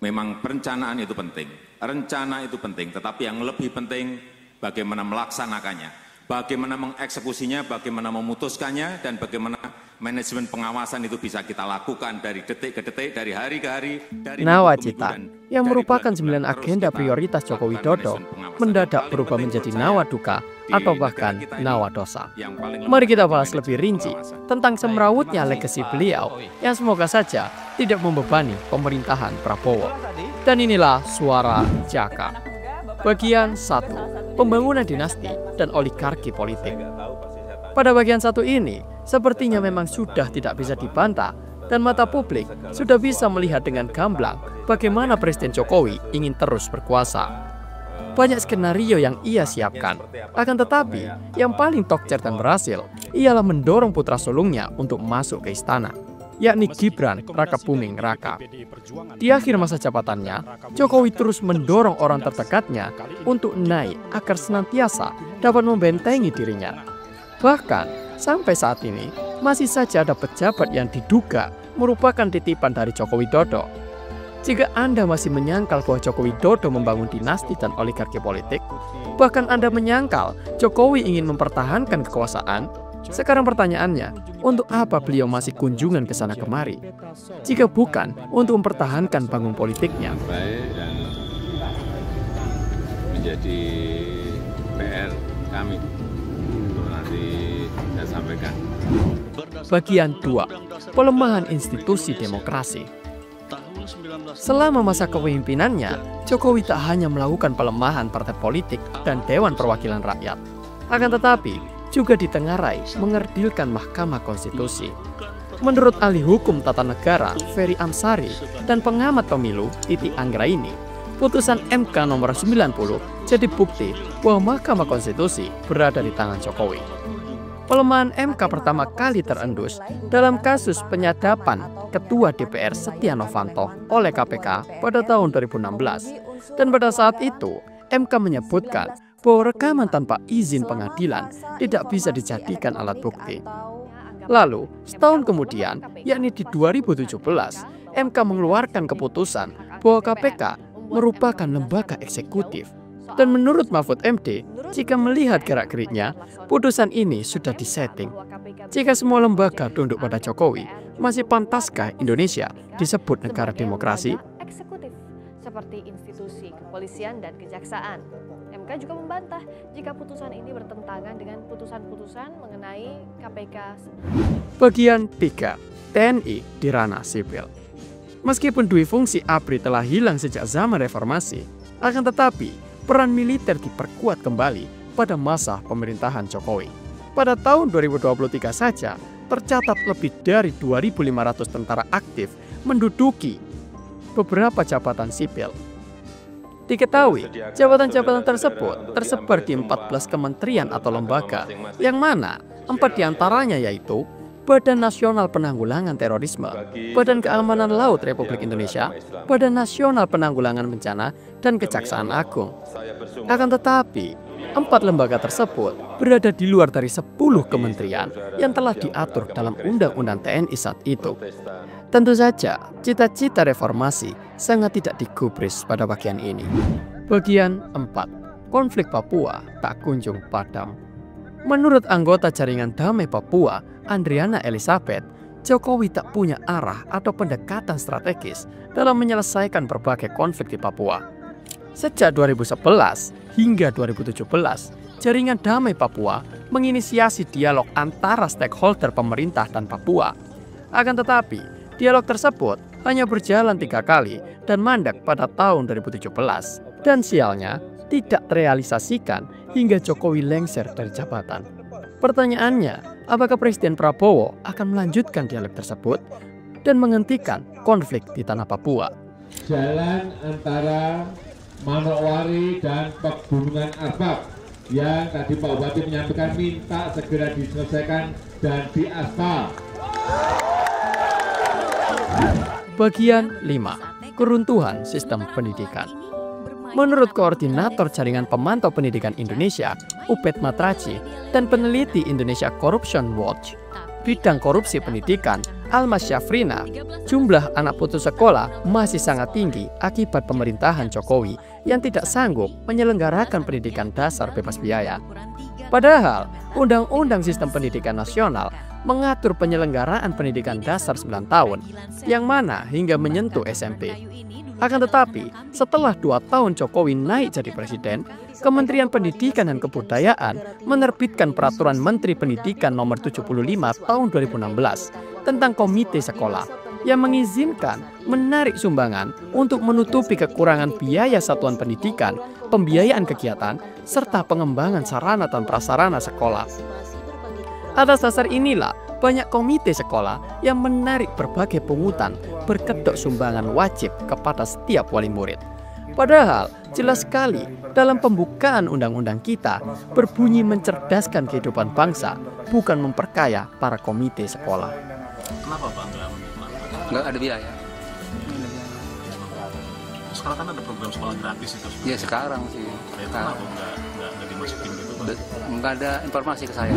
Memang perencanaan itu penting, rencana itu penting, tetapi yang lebih penting bagaimana melaksanakannya, bagaimana mengeksekusinya, bagaimana memutuskannya, dan bagaimana manajemen pengawasan itu bisa kita lakukan dari detik ke detik, dari hari ke hari, dari Nawacita yang merupakan 9 agenda prioritas Joko Widodo mendadak berubah menjadi nawaduka atau bahkan nawadosa. Mari kita bahas lebih rinci tentang semrawutnya legasi beliau yang semoga saja tidak membebani pemerintahan Prabowo. Dan inilah Suara Jaka. Bagian 1, pembangunan dinasti dan oligarki politik. Pada bagian 1 ini, sepertinya memang sudah tidak bisa dibantah dan mata publik sudah bisa melihat dengan gamblang bagaimana Presiden Jokowi ingin terus berkuasa. Banyak skenario yang ia siapkan, akan tetapi yang paling tokcer dan berhasil ialah mendorong putra sulungnya untuk masuk ke istana, yakni Gibran Rakabuming Raka. Di akhir masa jabatannya, Jokowi terus mendorong orang terdekatnya untuk naik agar senantiasa dapat membentengi dirinya. Bahkan sampai saat ini masih saja ada pejabat yang diduga merupakan titipan dari Joko Widodo. Jika Anda masih menyangkal bahwa Joko Widodo membangun dinasti dan oligarki politik, bahkan Anda menyangkal Jokowi ingin mempertahankan kekuasaan, sekarang pertanyaannya, untuk apa beliau masih kunjungan ke sana kemari? Jika bukan untuk mempertahankan panggung politiknya. Dan menjadi PR kami untuk nanti saya sampaikan. Bagian 2, pelemahan institusi demokrasi. Selama masa kepemimpinannya, Jokowi tak hanya melakukan pelemahan partai politik dan Dewan Perwakilan Rakyat, akan tetapi juga ditengarai mengerdilkan Mahkamah Konstitusi. Menurut ahli hukum tata negara Ferry Amsari dan pengamat pemilu Titi Anggraini, putusan MK nomor 90 jadi bukti bahwa Mahkamah Konstitusi berada di tangan Jokowi. Pelemahan MK pertama kali terendus dalam kasus penyadapan Ketua DPR Setia Novanto oleh KPK pada tahun 2016. Dan pada saat itu, MK menyebutkan bahwa rekaman tanpa izin pengadilan tidak bisa dijadikan alat bukti. Lalu, setahun kemudian, yakni di 2017, MK mengeluarkan keputusan bahwa KPK merupakan lembaga eksekutif. Dan menurut Mahfud MD, jika melihat gerak-geriknya, putusan ini sudah disetting. Jika semua lembaga tunduk pada Jokowi, masih pantaskah Indonesia disebut negara demokrasi? Eksekutif, seperti institusi kepolisian dan kejaksaan. MK juga membantah jika putusan ini bertentangan dengan putusan-putusan mengenai KPK. Bagian 3, TNI di ranah sipil. Meskipun dui fungsi ABRI telah hilang sejak zaman reformasi, akan tetapi peran militer diperkuat kembali pada masa pemerintahan Jokowi. Pada tahun 2023 saja, tercatat lebih dari 2.500 tentara aktif menduduki beberapa jabatan sipil. Diketahui, jabatan-jabatan tersebut tersebar di 14 kementerian atau lembaga, yang mana 4 diantaranya yaitu Badan Nasional Penanggulangan Terorisme, Badan Keamanan Laut Republik Indonesia, Badan Nasional Penanggulangan Bencana, dan Kejaksaan Agung. Akan tetapi, 4 lembaga tersebut berada di luar dari 10 kementerian yang telah diatur dalam Undang-Undang TNI saat itu. Tentu saja, cita-cita reformasi sangat tidak digubris pada bagian ini. Bagian 4, konflik Papua tak kunjung padam. Menurut anggota jaringan Damai Papua, Andriana Elizabeth, Jokowi tak punya arah atau pendekatan strategis dalam menyelesaikan berbagai konflik di Papua. Sejak 2011 hingga 2017, jaringan Damai Papua menginisiasi dialog antara stakeholder pemerintah dan Papua. Akan tetapi, dialog tersebut hanya berjalan 3 kali dan mandek pada tahun 2017. Dan sialnya, tidak terrealisasikan hingga Jokowi lengser dari jabatan. Pertanyaannya, apakah Presiden Prabowo akan melanjutkan dialog tersebut dan menghentikan konflik di tanah Papua? Jalan antara Manokwari dan Pegunungan Arbab yang tadi Pak Bupati menyampaikan minta segera diselesaikan dan diaspal. Bagian 5, keruntuhan sistem pendidikan. Menurut Koordinator Jaringan Pemantau Pendidikan Indonesia, Ubed Matraji, dan peneliti Indonesia Corruption Watch, bidang korupsi pendidikan Alma Syafrina, jumlah anak putus sekolah masih sangat tinggi akibat pemerintahan Jokowi yang tidak sanggup menyelenggarakan pendidikan dasar bebas biaya. Padahal, Undang-Undang Sistem Pendidikan Nasional mengatur penyelenggaraan pendidikan dasar 9 tahun, yang mana hingga menyentuh SMP. Akan tetapi, setelah 2 tahun Jokowi naik jadi presiden, Kementerian Pendidikan dan Kebudayaan menerbitkan Peraturan Menteri Pendidikan Nomor 75 Tahun 2016 tentang Komite Sekolah yang mengizinkan menarik sumbangan untuk menutupi kekurangan biaya satuan pendidikan, pembiayaan kegiatan, serta pengembangan sarana dan prasarana sekolah. Atas dasar inilah, banyak komite sekolah yang menarik berbagai pungutan berkedok sumbangan wajib kepada setiap wali murid. Padahal, jelas sekali dalam pembukaan undang-undang kita berbunyi mencerdaskan kehidupan bangsa, bukan memperkaya para komite sekolah. Kenapa Pak Nggak ada biaya. Sekarang kan ada program sekolah gratis itu. Ya sekarang sih. Kenapa nggak dimasukin gitu Pak? Nggak ada informasi ke saya.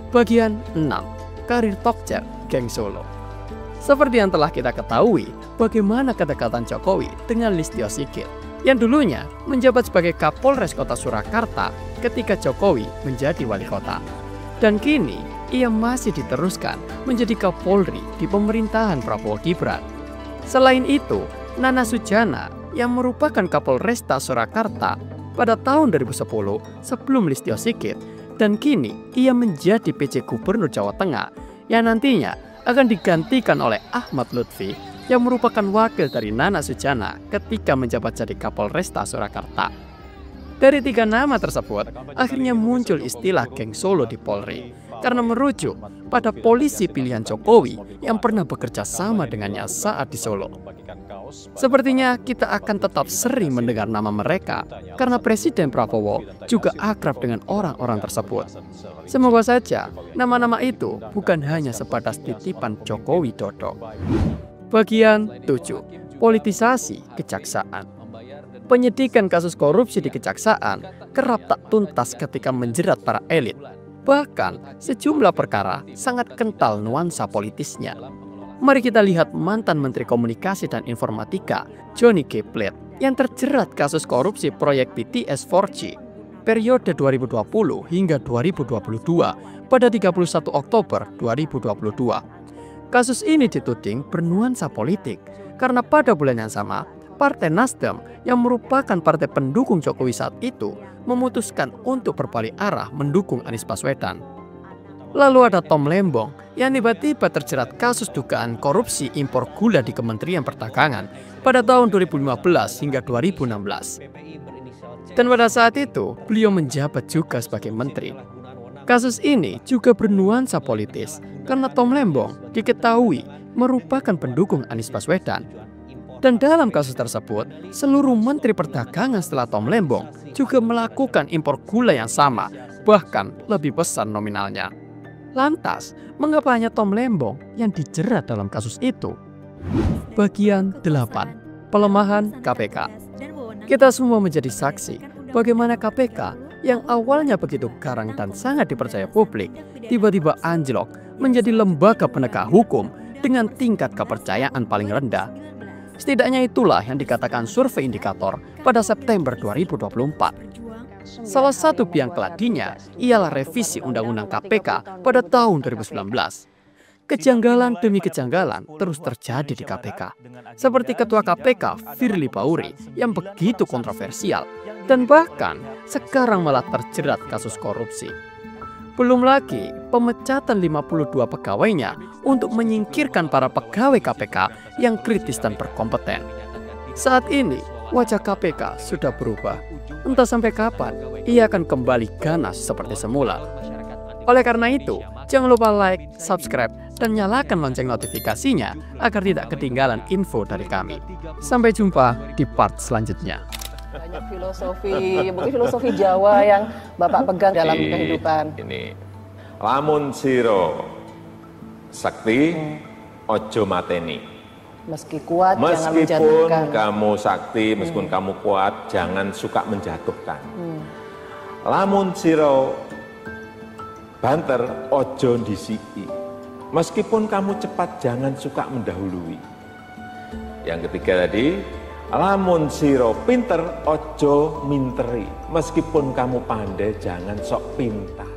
Bagian 6. Karir Tokcer Geng Solo. Seperti yang telah kita ketahui, bagaimana kedekatan Jokowi dengan Listio Sigit yang dulunya menjabat sebagai Kapolres Kota Surakarta ketika Jokowi menjadi wali kota. Dan kini ia masih diteruskan menjadi Kapolri di pemerintahan Prabowo Gibran. Selain itu, Nana Sujana yang merupakan Kapolresta Surakarta pada tahun 2010 sebelum Listio Sigit, dan kini ia menjadi PJ Gubernur Jawa Tengah yang nantinya akan digantikan oleh Ahmad Lutfi yang merupakan wakil dari Nana Sujana ketika menjabat jadi Kapolresta Surakarta. Dari 3 nama tersebut, akhirnya muncul istilah Geng Solo di Polri karena merujuk pada polisi pilihan Jokowi yang pernah bekerja sama dengannya saat di Solo. Sepertinya kita akan tetap sering mendengar nama mereka karena Presiden Prabowo juga akrab dengan orang-orang tersebut. Semoga saja nama-nama itu bukan hanya sebatas titipan Joko Widodo. Bagian 7. Politisasi Kejaksaan. Penyidikan kasus korupsi di Kejaksaan kerap tak tuntas ketika menjerat para elit. Bahkan sejumlah perkara sangat kental nuansa politisnya. Mari kita lihat mantan Menteri Komunikasi dan Informatika Johnny G. Plate yang terjerat kasus korupsi proyek BTS 4G periode 2020 hingga 2022 pada 31 Oktober 2022. Kasus ini dituding bernuansa politik karena pada bulan yang sama, Partai Nasdem yang merupakan partai pendukung Jokowi saat itu memutuskan untuk berbalik arah mendukung Anies Baswedan. Lalu ada Tom Lembong yang tiba-tiba terjerat kasus dugaan korupsi impor gula di Kementerian Perdagangan pada tahun 2015 hingga 2016. Dan pada saat itu, beliau menjabat juga sebagai menteri. Kasus ini juga bernuansa politis karena Tom Lembong diketahui merupakan pendukung Anies Baswedan. Dan dalam kasus tersebut, seluruh menteri perdagangan setelah Tom Lembong juga melakukan impor gula yang sama, bahkan lebih besar nominalnya. Lantas, mengapa hanya Tom Lembong yang dijerat dalam kasus itu? Bagian 8. Pelemahan KPK. Kita semua menjadi saksi bagaimana KPK yang awalnya begitu garang dan sangat dipercaya publik, tiba-tiba anjlok menjadi lembaga penegak hukum dengan tingkat kepercayaan paling rendah. Setidaknya itulah yang dikatakan survei indikator pada September 2024. Salah satu biang keladinya ialah revisi Undang-Undang KPK pada tahun 2019. Kejanggalan demi kejanggalan terus terjadi di KPK. Seperti Ketua KPK Firly Bahuri yang begitu kontroversial dan bahkan sekarang malah terjerat kasus korupsi. Belum lagi pemecatan 52 pegawainya untuk menyingkirkan para pegawai KPK yang kritis dan berkompeten. Saat ini wajah KPK sudah berubah. Entah sampai kapan ia akan kembali ganas seperti semula. Oleh karena itu, jangan lupa like, subscribe, dan nyalakan lonceng notifikasinya agar tidak ketinggalan info dari kami. Sampai jumpa di part selanjutnya. Banyak filosofi, mungkin filosofi Jawa yang Bapak pegang dalam kehidupan. Ini lamun siro sakti ojo mateni. Meski kuat, jangan meskipun menjatuhkan. kamu sakti, meskipun kamu kuat, jangan suka menjatuhkan. Lamun siro banter ojo disiki. Meskipun kamu cepat, jangan suka mendahului. Yang ketiga tadi, lamun siro pinter, ojo minteri. Meskipun kamu pandai, jangan sok pintar.